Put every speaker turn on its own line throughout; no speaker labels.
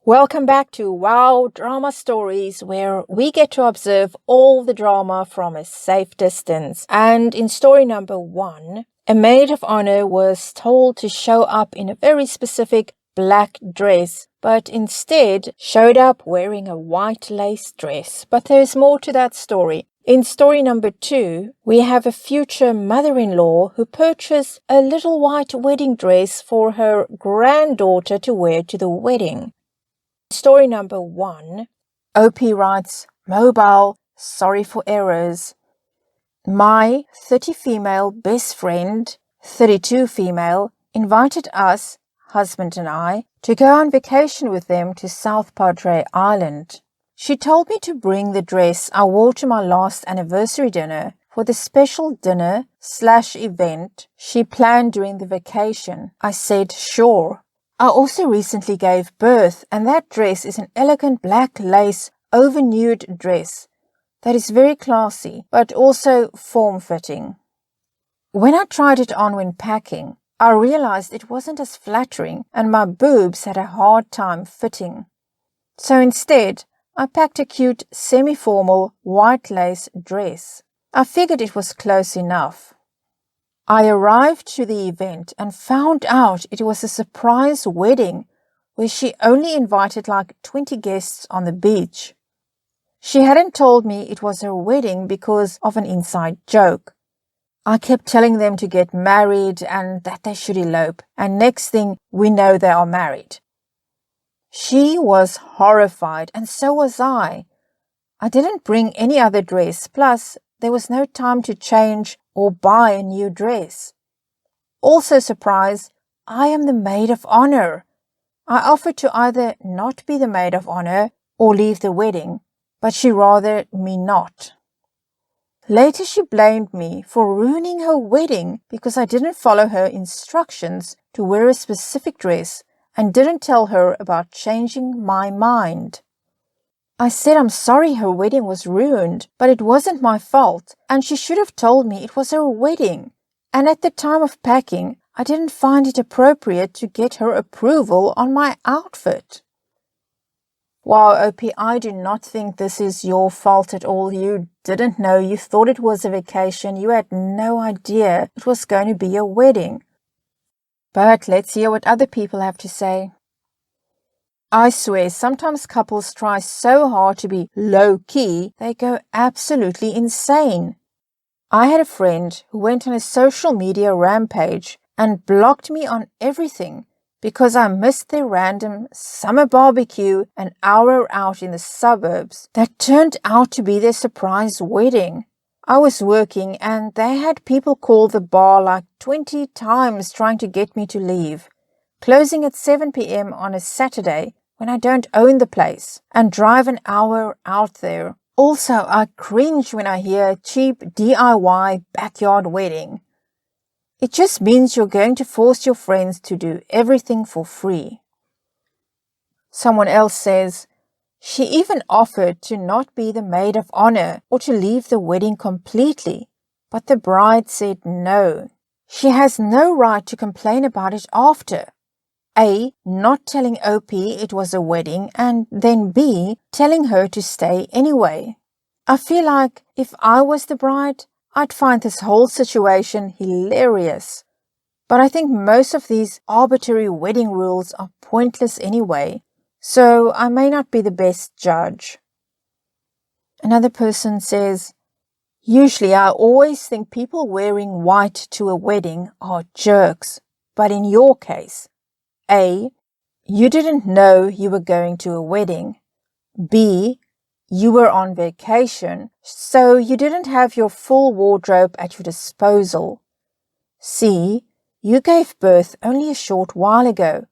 Welcome back to Wow Drama Stories, where we get to observe all the drama from a safe distance. And in story number 1, a maid of honor was told to show up in a very specific black dress, but instead showed up wearing a white lace dress. But there's more to that story. In story number 2, we have a future mother-in-law who purchased a little white wedding dress for her granddaughter to wear to the wedding. Story number 1, OP writes, Mobile, sorry for errors. My 30 female best friend, 32 female, invited us, husband and I, to go on vacation with them to South Padre Island. She told me to bring the dress I wore to my last anniversary dinner for the special dinner/event she planned during the vacation. I said, sure. I also recently gave birth, and that dress is an elegant black lace over-nude dress that is very classy, but also form-fitting. When I tried it on when packing, I realized it wasn't as flattering and my boobs had a hard time fitting. So instead, I packed a cute semi-formal white lace dress. I figured it was close enough. I arrived to the event and found out it was a surprise wedding where she only invited like 20 guests on the beach. She hadn't told me it was her wedding because of an inside joke. I kept telling them to get married and that they should elope, and next thing we know they are married. She was horrified, and so was I. I didn't bring any other dress, plus there was no time to change or buy a new dress. Also surprised, I am the maid of honor. I offered to either not be the maid of honor or leave the wedding, but she rather me not. Later she blamed me for ruining her wedding because I didn't follow her instructions to wear a specific dress and didn't tell her about changing my mind. I said I'm sorry her wedding was ruined, but it wasn't my fault, and she should have told me it was her wedding. And at the time of packing, I didn't find it appropriate to get her approval on my outfit. Wow, OP, I do not think this is your fault at all. You didn't know. You thought it was a vacation. You had no idea it was going to be a wedding. But let's hear what other people have to say. I swear, sometimes couples try so hard to be low-key, they go absolutely insane. I had a friend who went on a social media rampage and blocked me on everything because I missed their random summer barbecue an hour out in the suburbs that turned out to be their surprise wedding. I was working and they had people call the bar like 20 times trying to get me to leave, closing at 7 p.m. on a Saturday when I don't own the place, and drive an hour out there. Also, I cringe when I hear cheap DIY backyard wedding. It just means you're going to force your friends to do everything for free. Someone else says, she even offered to not be the maid of honor or to leave the wedding completely, but the bride said no. She has no right to complain about it after. A, not telling OP it was a wedding, and then B, telling her to stay anyway. I feel like if I was the bride, I'd find this whole situation hilarious. But I think most of these arbitrary wedding rules are pointless anyway, so I may not be the best judge. Another person says, usually I always think people wearing white to a wedding are jerks, but in your case, A, you didn't know you were going to a wedding. B, you were on vacation, so you didn't have your full wardrobe at your disposal. C, you gave birth only a short while ago.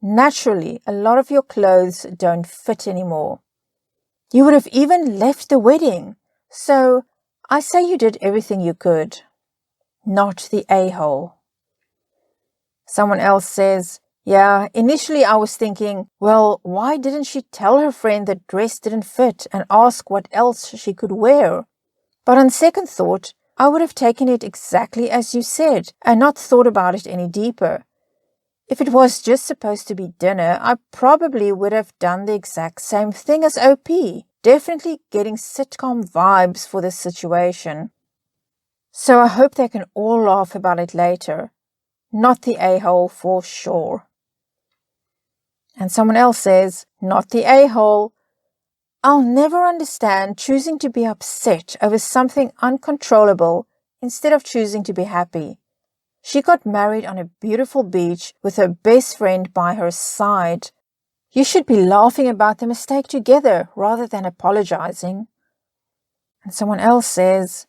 Naturally, a lot of your clothes don't fit anymore. You would have even left the wedding, so I say you did everything you could. Not the a-hole. Someone else says, yeah, initially I was thinking, well, why didn't she tell her friend the dress didn't fit and ask what else she could wear? But on second thought, I would have taken it exactly as you said and not thought about it any deeper. If it was just supposed to be dinner, I probably would have done the exact same thing as OP, definitely getting sitcom vibes for this situation. So I hope they can all laugh about it later. Not the a-hole for sure. And someone else says, not the a-hole. I'll never understand choosing to be upset over something uncontrollable instead of choosing to be happy. She got married on a beautiful beach with her best friend by her side. You should be laughing about the mistake together rather than apologizing. And someone else says,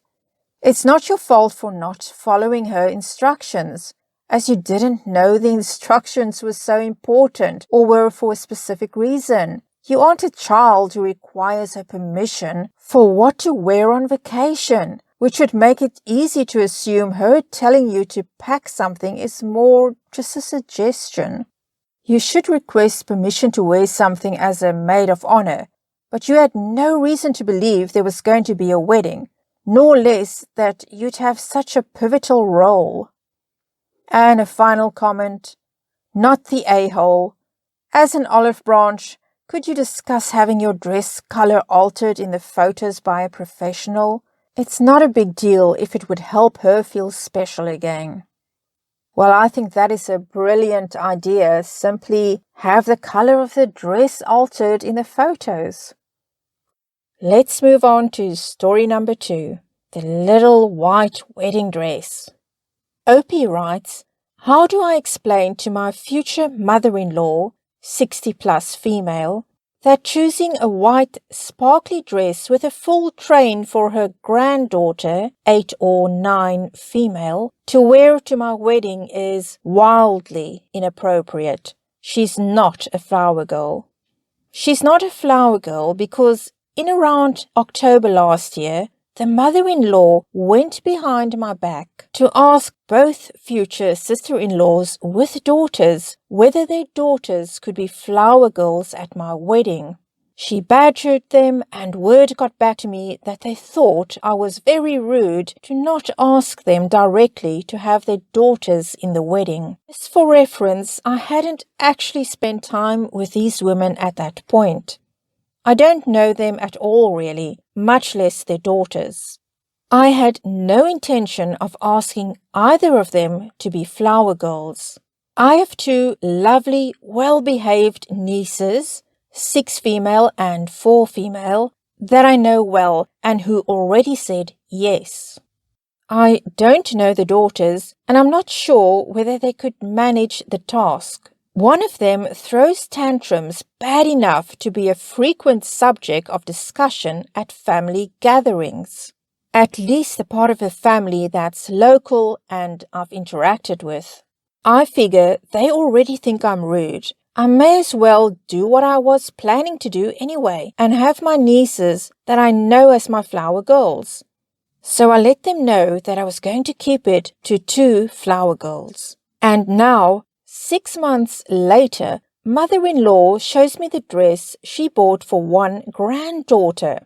it's not your fault for not following her instructions, as you didn't know the instructions were so important or were for a specific reason. You aren't a child who requires her permission for what to wear on vacation, which would make it easy to assume her telling you to pack something is more just a suggestion. You should request permission to wear something as a maid of honor, but you had no reason to believe there was going to be a wedding, nor less that you'd have such a pivotal role. And a final comment, not the a-hole. As an olive branch, could you discuss having your dress color altered in the photos by a professional? It's not a big deal if it would help her feel special again. Well, I think that is a brilliant idea. Simply have the color of the dress altered in the photos. Let's move on to story number 2, the little white wedding dress. Opie writes, how do I explain to my future mother-in-law, 60-plus female, that choosing a white sparkly dress with a full train for her granddaughter, 8 or 9 female, to wear to my wedding is wildly inappropriate? She's not a flower girl. She's not a flower girl because in around October last year, the mother-in-law went behind my back to ask both future sister-in-laws with daughters whether their daughters could be flower girls at my wedding. She badgered them, and word got back to me that they thought I was very rude to not ask them directly to have their daughters in the wedding. Just for reference, I hadn't actually spent time with these women at that point. I don't know them at all really, much less their daughters. I had no intention of asking either of them to be flower girls. I have 2 lovely, well-behaved nieces, 6 female and 4 female, that I know well and who already said yes. I don't know the daughters, and I'm not sure whether they could manage the task. One of them throws tantrums bad enough to be a frequent subject of discussion at family gatherings. At least the part of the family that's local and I've interacted with. I figure they already think I'm rude. I may as well do what I was planning to do anyway and have my nieces that I know as my flower girls. So I let them know that I was going to keep it to 2 flower girls. And now, 6 months later, mother-in-law shows me the dress she bought for one granddaughter.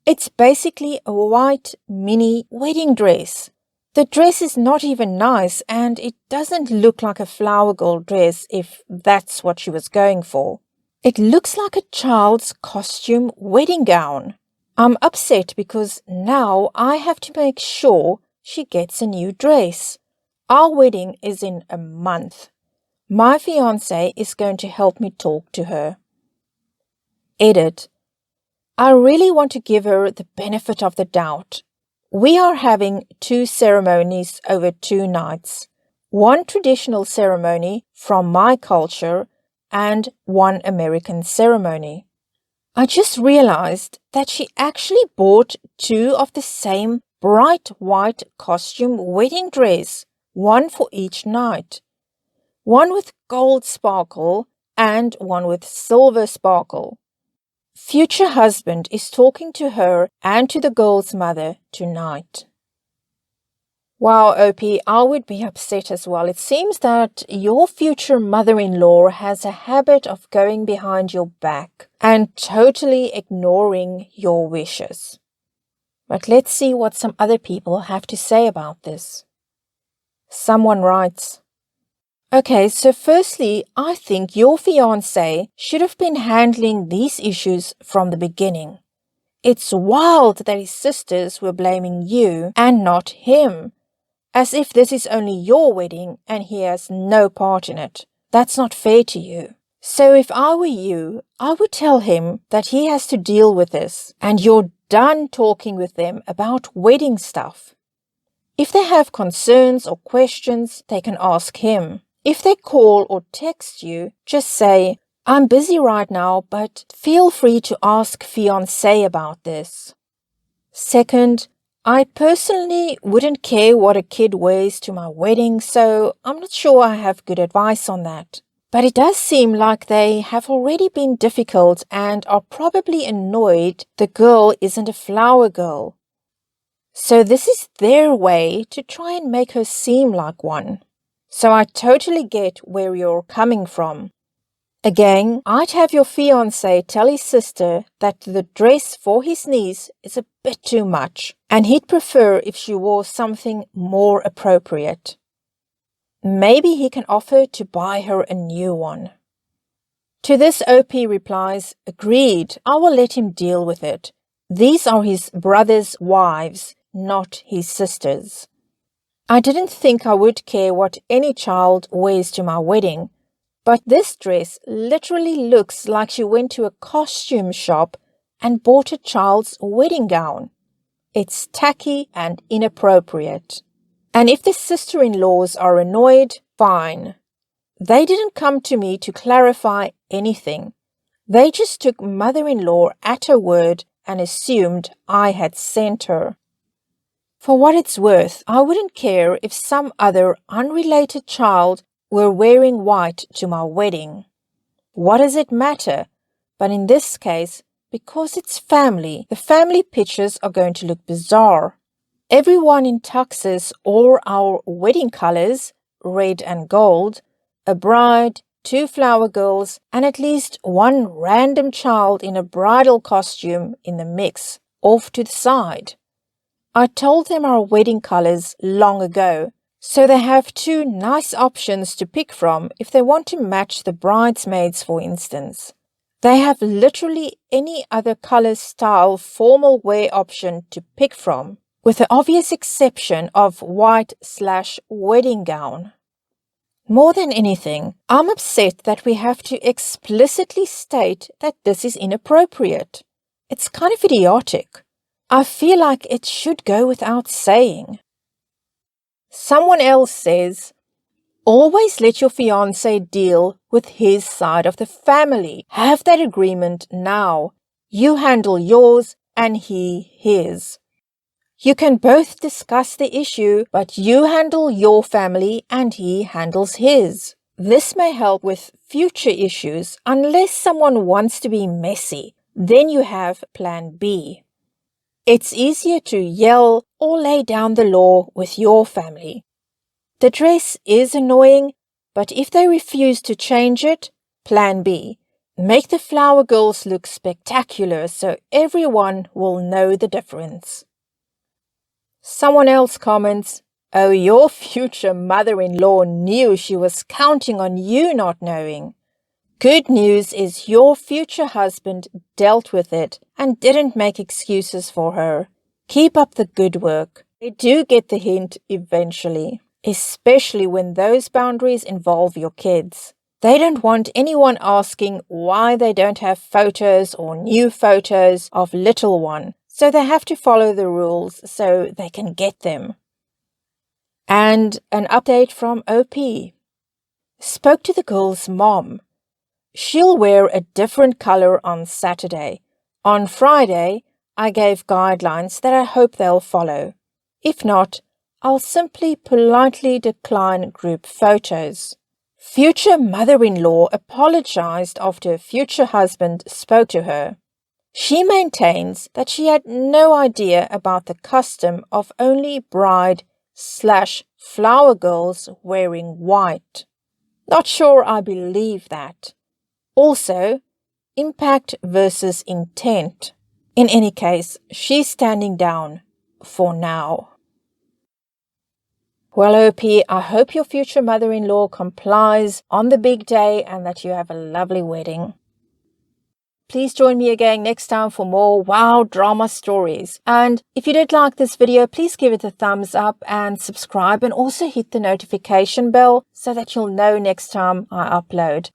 It's basically a white mini wedding dress. The dress is not even nice and it doesn't look like a flower girl dress if that's what she was going for. It looks like a child's costume wedding gown. I'm upset because now I have to make sure she gets a new dress. Our wedding is in a month. My fiancé is going to help me talk to her. Edit. I really want to give her the benefit of the doubt. We are having 2 ceremonies over 2 nights. One traditional ceremony from my culture and one American ceremony. I just realized that she actually bought 2 of the same bright white costume wedding dress, one for each night. One with gold sparkle and one with silver sparkle. Future husband is talking to her and to the girl's mother tonight. Wow, Opie, I would be upset as well. It seems that your future mother-in-law has a habit of going behind your back and totally ignoring your wishes. But let's see what some other people have to say about this. Someone writes, Okay, so firstly, I think your fiancé should have been handling these issues from the beginning. It's wild that his sisters were blaming you and not him, as if this is only your wedding and he has no part in it. That's not fair to you. So if I were you, I would tell him that he has to deal with this and you're done talking with them about wedding stuff. If they have concerns or questions, they can ask him. If they call or text you, just say, "I'm busy right now, but feel free to ask fiancé about this." Second, I personally wouldn't care what a kid wears to my wedding, so I'm not sure I have good advice on that. But it does seem like they have already been difficult and are probably annoyed the girl isn't a flower girl. So this is their way to try and make her seem like one. So I totally get where you're coming from. Again, I'd have your fiancé tell his sister that the dress for his niece is a bit too much, and he'd prefer if she wore something more appropriate. Maybe he can offer to buy her a new one. To this, OP replies, "Agreed, I will let him deal with it. These are his brother's wives, not his sisters. I didn't think I would care what any child wears to my wedding, but this dress literally looks like she went to a costume shop and bought a child's wedding gown. It's tacky and inappropriate. And if the sister-in-laws are annoyed, fine. They didn't come to me to clarify anything. They just took mother-in-law at her word and assumed I had sent her. For what it's worth, I wouldn't care if some other unrelated child were wearing white to my wedding. What does it matter? But in this case, because it's family, the family pictures are going to look bizarre. Everyone in tuxes or our wedding colors, red and gold, a bride, 2 flower girls, and at least one random child in a bridal costume in the mix, off to the side. I told them our wedding colors long ago, so they have 2 nice options to pick from if they want to match the bridesmaids, for instance. They have literally any other color, style, formal wear option to pick from, with the obvious exception of white/wedding gown. More than anything, I'm upset that we have to explicitly state that this is inappropriate. It's kind of idiotic. I feel like it should go without saying. Someone else says, "Always let your fiancé deal with his side of the family. Have that agreement now. You handle yours and he his. You can both discuss the issue, but you handle your family and he handles his. This may help with future issues unless someone wants to be messy. Then you have plan B. It's easier to yell or lay down the law with your family. The dress is annoying, but if they refuse to change it, plan B. Make the flower girls look spectacular so everyone will know the difference." Someone else comments, "Oh, your future mother-in-law knew she was counting on you not knowing. Good news is your future husband dealt with it and didn't make excuses for her. Keep up the good work. They do get the hint eventually, especially when those boundaries involve your kids. They don't want anyone asking why they don't have photos or new photos of little one, so they have to follow the rules so they can get them." And an update from OP. Spoke to the girl's mom. She'll wear a different color on Saturday. On Friday, I gave guidelines that I hope they'll follow. If not, I'll simply politely decline group photos. Future mother-in-law apologized after future husband spoke to her. She maintains that she had no idea about the custom of only bride/flower girls wearing white. Not sure I believe that. Also, impact versus intent. In any case, she's standing down for now. Well, OP, I hope your future mother-in-law complies on the big day and that you have a lovely wedding. Please join me again next time for more wow drama stories. And if you did like this video, please give it a thumbs up and subscribe, and also hit the notification bell so that you'll know next time I upload.